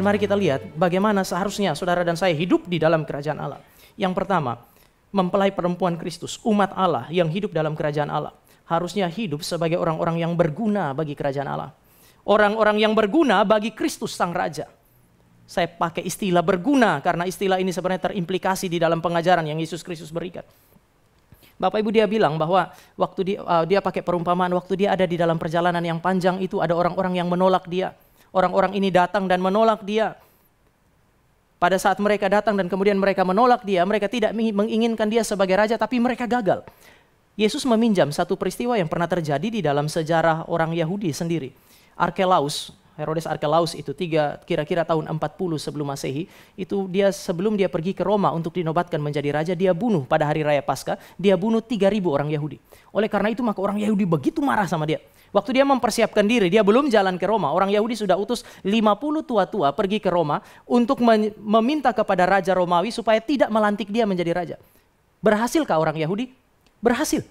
Dan mari kita lihat bagaimana seharusnya saudara dan saya hidup di dalam kerajaan Allah. Yang pertama, mempelai perempuan Kristus, umat Allah yang hidup dalam kerajaan Allah, harusnya hidup sebagai orang-orang yang berguna bagi kerajaan Allah. Orang-orang yang berguna bagi Kristus Sang Raja. Saya pakai istilah berguna karena istilah ini sebenarnya terimplikasi di dalam pengajaran yang Yesus Kristus berikan. Bapak Ibu, dia bilang bahwa waktu dia pakai perumpamaan, waktu dia ada di dalam perjalanan yang panjang itu ada orang-orang yang menolak dia. Orang-orang ini datang dan menolak dia. Pada saat mereka datang dan kemudian mereka menolak dia, mereka tidak menginginkan dia sebagai raja, tapi mereka gagal. Yesus meminjam satu peristiwa yang pernah terjadi di dalam sejarah orang Yahudi sendiri. Arkelaus, Herodes Arkelaus itu kira-kira tahun 40 sebelum Masehi, itu sebelum dia pergi ke Roma untuk dinobatkan menjadi raja, dia bunuh pada hari raya Paskah, dia bunuh 3.000 orang Yahudi. Oleh karena itu maka orang Yahudi begitu marah sama dia. Waktu dia mempersiapkan diri, dia belum jalan ke Roma, orang Yahudi sudah utus 50 tua-tua pergi ke Roma untuk meminta kepada Raja Romawi supaya tidak melantik dia menjadi raja. Berhasilkah orang Yahudi? Berhasil.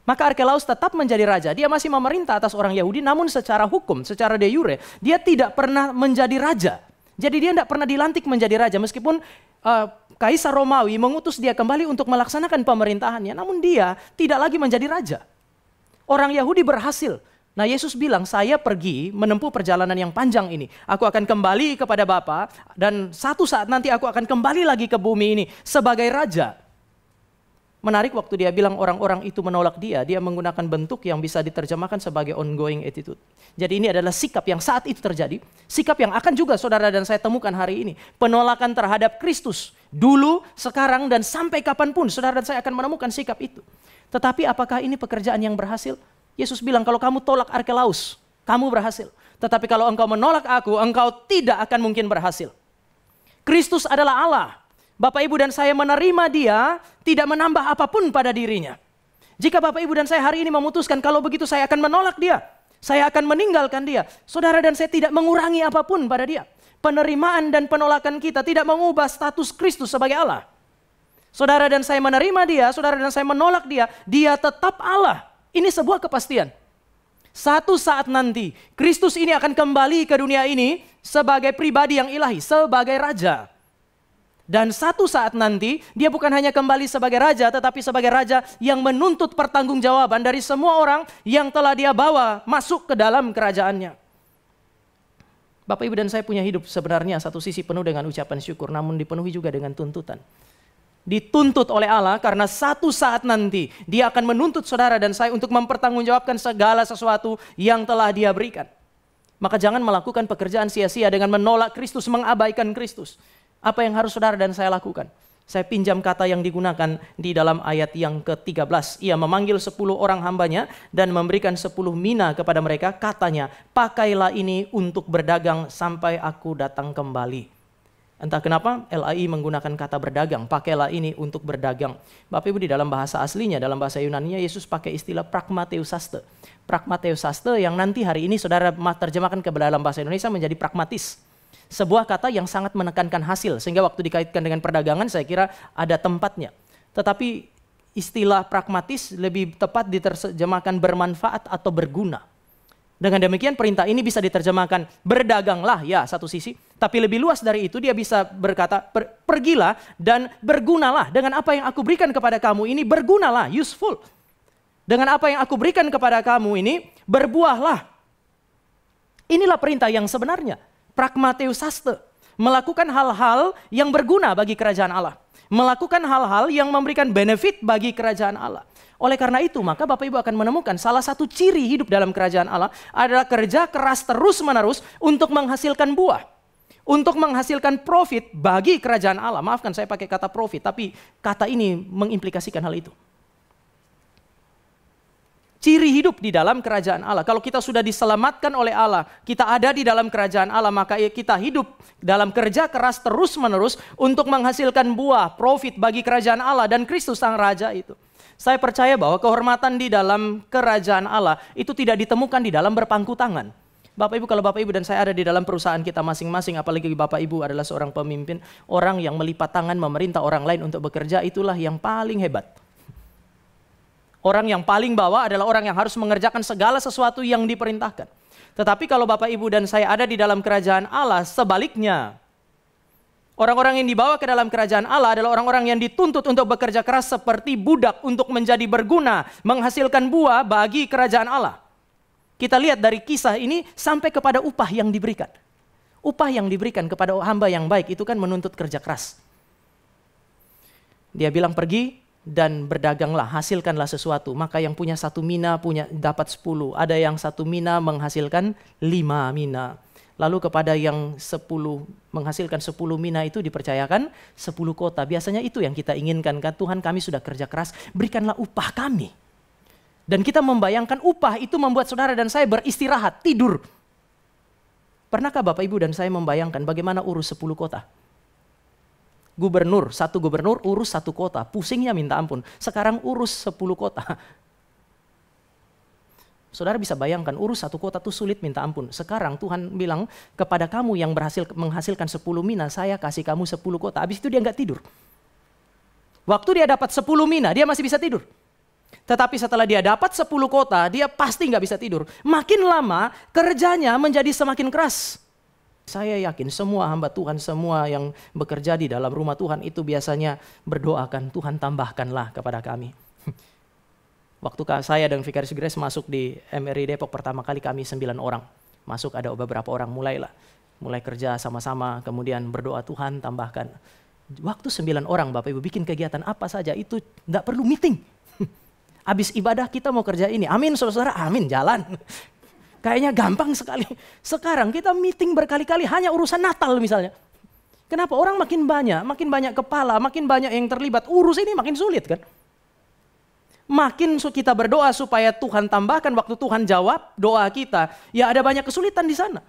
Maka Arkelaus tetap menjadi raja, dia masih memerintah atas orang Yahudi, namun secara hukum, secara de jure, dia tidak pernah menjadi raja. Jadi dia tidak pernah dilantik menjadi raja, meskipun Kaisar Romawi mengutus dia kembali untuk melaksanakan pemerintahannya, namun dia tidak lagi menjadi raja. Orang Yahudi berhasil. Nah, Yesus bilang, saya pergi menempuh perjalanan yang panjang ini. Aku akan kembali kepada Bapa dan satu saat nanti aku akan kembali lagi ke bumi ini sebagai raja. Menarik waktu dia bilang orang-orang itu menolak dia menggunakan bentuk yang bisa diterjemahkan sebagai ongoing attitude. Jadi ini adalah sikap yang saat itu terjadi, sikap yang akan juga saudara dan saya temukan hari ini. Penolakan terhadap Kristus, dulu, sekarang, dan sampai kapanpun saudara dan saya akan menemukan sikap itu. Tetapi apakah ini pekerjaan yang berhasil? Yesus bilang, kalau kamu tolak Arkelaus, kamu berhasil. Tetapi kalau engkau menolak aku, engkau tidak akan mungkin berhasil. Kristus adalah Allah. Bapak, Ibu, dan saya menerima dia, tidak menambah apapun pada dirinya. Jika Bapak, Ibu, dan saya hari ini memutuskan, kalau begitu saya akan menolak dia, saya akan meninggalkan dia, saudara dan saya tidak mengurangi apapun pada dia. Penerimaan dan penolakan kita tidak mengubah status Kristus sebagai Allah. Saudara dan saya menerima dia, saudara dan saya menolak dia, dia tetap Allah. Ini sebuah kepastian. Satu saat nanti, Kristus ini akan kembali ke dunia ini sebagai pribadi yang ilahi, sebagai raja. Dan satu saat nanti, dia bukan hanya kembali sebagai raja, tetapi sebagai raja yang menuntut pertanggungjawaban dari semua orang yang telah dia bawa masuk ke dalam kerajaannya. Bapak, Ibu, dan saya punya hidup sebenarnya satu sisi penuh dengan ucapan syukur, namun dipenuhi juga dengan tuntutan. Dituntut oleh Allah karena satu saat nanti dia akan menuntut saudara dan saya untuk mempertanggungjawabkan segala sesuatu yang telah dia berikan. Maka jangan melakukan pekerjaan sia-sia dengan menolak Kristus, mengabaikan Kristus. Apa yang harus saudara dan saya lakukan? Saya pinjam kata yang digunakan di dalam ayat yang ke-13. Ia memanggil 10 orang hambanya dan memberikan 10 mina kepada mereka. Katanya, pakailah ini untuk berdagang sampai aku datang kembali. Entah kenapa LAI menggunakan kata berdagang. Pakailah ini untuk berdagang. Bapak, Ibu, di dalam bahasa aslinya, dalam bahasa Yunani-nya, Yesus pakai istilah pragmateusaste. Pragmateusaste yang nanti hari ini saudara terjemahkan ke dalam bahasa Indonesia menjadi pragmatis. Sebuah kata yang sangat menekankan hasil, sehingga waktu dikaitkan dengan perdagangan saya kira ada tempatnya. Tetapi istilah pragmatis lebih tepat diterjemahkan bermanfaat atau berguna. Dengan demikian perintah ini bisa diterjemahkan berdaganglah ya satu sisi, tapi lebih luas dari itu dia bisa berkata pergilah dan bergunalah. Dengan apa yang aku berikan kepada kamu ini bergunalah, useful. Dengan apa yang aku berikan kepada kamu ini berbuahlah. Inilah perintah yang sebenarnya. Pragmateusaste, melakukan hal-hal yang berguna bagi kerajaan Allah. Melakukan hal-hal yang memberikan benefit bagi kerajaan Allah. Oleh karena itu, maka Bapak Ibu akan menemukan salah satu ciri hidup dalam kerajaan Allah adalah kerja keras terus-menerus untuk menghasilkan buah. Untuk menghasilkan profit bagi kerajaan Allah. Maafkan saya pakai kata profit, tapi kata ini mengimplikasikan hal itu. Ciri hidup di dalam kerajaan Allah. Kalau kita sudah diselamatkan oleh Allah, kita ada di dalam kerajaan Allah, maka kita hidup dalam kerja keras terus-menerus untuk menghasilkan buah, profit bagi kerajaan Allah dan Kristus Sang Raja itu. Saya percaya bahwa kehormatan di dalam kerajaan Allah itu tidak ditemukan di dalam berpangku tangan. Bapak Ibu, kalau Bapak Ibu dan saya ada di dalam perusahaan kita masing-masing, apalagi Bapak Ibu adalah seorang pemimpin, orang yang melipat tangan memerintah orang lain untuk bekerja, itulah yang paling hebat. Orang yang paling bawah adalah orang yang harus mengerjakan segala sesuatu yang diperintahkan. Tetapi kalau Bapak, Ibu, dan saya ada di dalam kerajaan Allah, sebaliknya. Orang-orang yang dibawa ke dalam kerajaan Allah adalah orang-orang yang dituntut untuk bekerja keras seperti budak untuk menjadi berguna, menghasilkan buah bagi kerajaan Allah. Kita lihat dari kisah ini sampai kepada upah yang diberikan. Upah yang diberikan kepada hamba yang baik itu kan menuntut kerja keras. Dia bilang pergi dan berdaganglah, hasilkanlah sesuatu. Maka yang punya 1 mina dapat 10. Ada yang 1 mina menghasilkan 5 mina. Lalu kepada yang 10 menghasilkan 10 mina itu dipercayakan 10 kota. Biasanya itu yang kita inginkan kan, Tuhan kami sudah kerja keras, berikanlah upah kami. Dan kita membayangkan upah itu membuat saudara dan saya beristirahat, tidur. Pernahkah Bapak, Ibu, dan saya membayangkan bagaimana urus 10 kota? Satu gubernur urus 1 kota, pusingnya minta ampun. Sekarang urus 10 kota. Saudara bisa bayangkan urus 1 kota itu sulit minta ampun. Sekarang Tuhan bilang kepada kamu yang menghasilkan 10 mina, saya kasih kamu 10 kota. Habis itu dia nggak tidur. Waktu dia dapat 10 mina, dia masih bisa tidur. Tetapi setelah dia dapat 10 kota, dia pasti nggak bisa tidur. Makin lama kerjanya menjadi semakin keras. Saya yakin semua hamba Tuhan, semua yang bekerja di dalam rumah Tuhan itu biasanya berdoakan, Tuhan tambahkanlah kepada kami. Waktu saya dan Vicarious Grace masuk di MRI Depok pertama kali, kami 9 orang. Masuk ada beberapa orang, mulai kerja sama-sama, kemudian berdoa Tuhan tambahkan. Waktu 9 orang Bapak Ibu bikin kegiatan apa saja itu nggak perlu meeting. Habis ibadah kita mau kerja ini, amin saudara, amin, jalan. Kayaknya gampang sekali. Sekarang kita meeting berkali-kali hanya urusan Natal misalnya. Kenapa? Orang makin banyak kepala, makin banyak yang terlibat. Urus ini makin sulit kan. Makin kita berdoa supaya Tuhan tambahkan, waktu Tuhan jawab doa kita, ya ada banyak kesulitan di sana.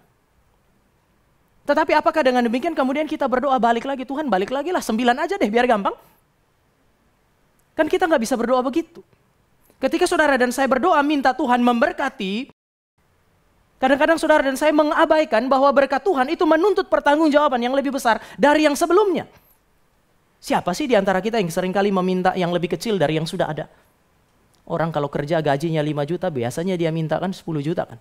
Tetapi apakah dengan demikian kemudian kita berdoa balik lagi, Tuhan balik lagi lah 9 aja deh biar gampang. Kan kita nggak bisa berdoa begitu. Ketika saudara dan saya berdoa minta Tuhan memberkati, kadang-kadang saudara dan saya mengabaikan bahwa berkat Tuhan itu menuntut pertanggungjawaban yang lebih besar dari yang sebelumnya. Siapa sih di antara kita yang seringkali meminta yang lebih kecil dari yang sudah ada? Orang kalau kerja gajinya 5 juta, biasanya dia minta kan 10 juta kan.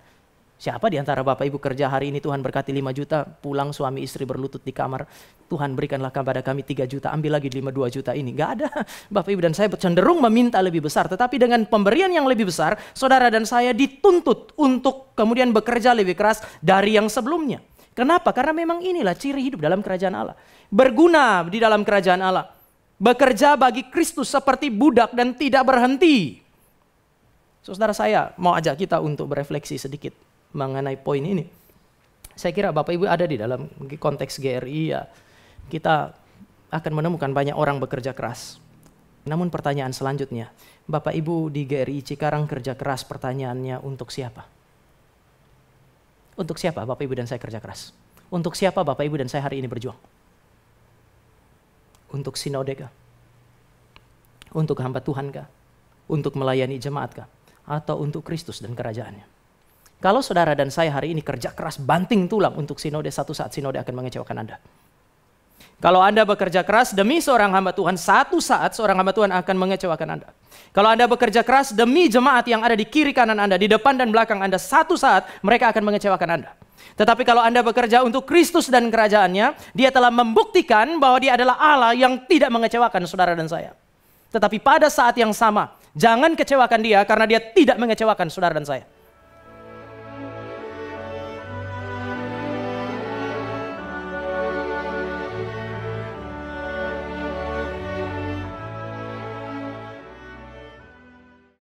Siapa di antara Bapak Ibu kerja hari ini Tuhan berkati 5 juta, pulang suami istri berlutut di kamar, Tuhan berikanlah kepada kami 3 juta, ambil lagi 2 juta ini. Gak ada. Bapak Ibu dan saya cenderung meminta lebih besar, tetapi dengan pemberian yang lebih besar, saudara dan saya dituntut untuk kemudian bekerja lebih keras dari yang sebelumnya. Kenapa? Karena memang inilah ciri hidup dalam kerajaan Allah. Berguna di dalam kerajaan Allah. Bekerja bagi Kristus seperti budak dan tidak berhenti. Saudara saya mau ajak kita untuk berefleksi sedikit mengenai poin ini. Saya kira Bapak Ibu ada di dalam konteks GRI ya, kita akan menemukan banyak orang bekerja keras. Namun pertanyaan selanjutnya, Bapak Ibu di GRI Cikarang kerja keras, pertanyaannya untuk siapa? Untuk siapa Bapak Ibu dan saya kerja keras? Untuk siapa Bapak Ibu dan saya hari ini berjuang? Untuk sinode kah? Untuk hamba Tuhan kah? Untuk melayani jemaat kah? Atau untuk Kristus dan kerajaannya? Kalau saudara dan saya hari ini kerja keras banting tulang untuk sinode, satu saat sinode akan mengecewakan Anda. Kalau Anda bekerja keras demi seorang hamba Tuhan, satu saat seorang hamba Tuhan akan mengecewakan Anda. Kalau Anda bekerja keras demi jemaat yang ada di kiri kanan Anda, di depan dan belakang Anda, satu saat mereka akan mengecewakan Anda. Tetapi kalau Anda bekerja untuk Kristus dan kerajaannya, dia telah membuktikan bahwa dia adalah Allah yang tidak mengecewakan saudara dan saya. Tetapi pada saat yang sama, jangan kecewakan dia karena dia tidak mengecewakan saudara dan saya.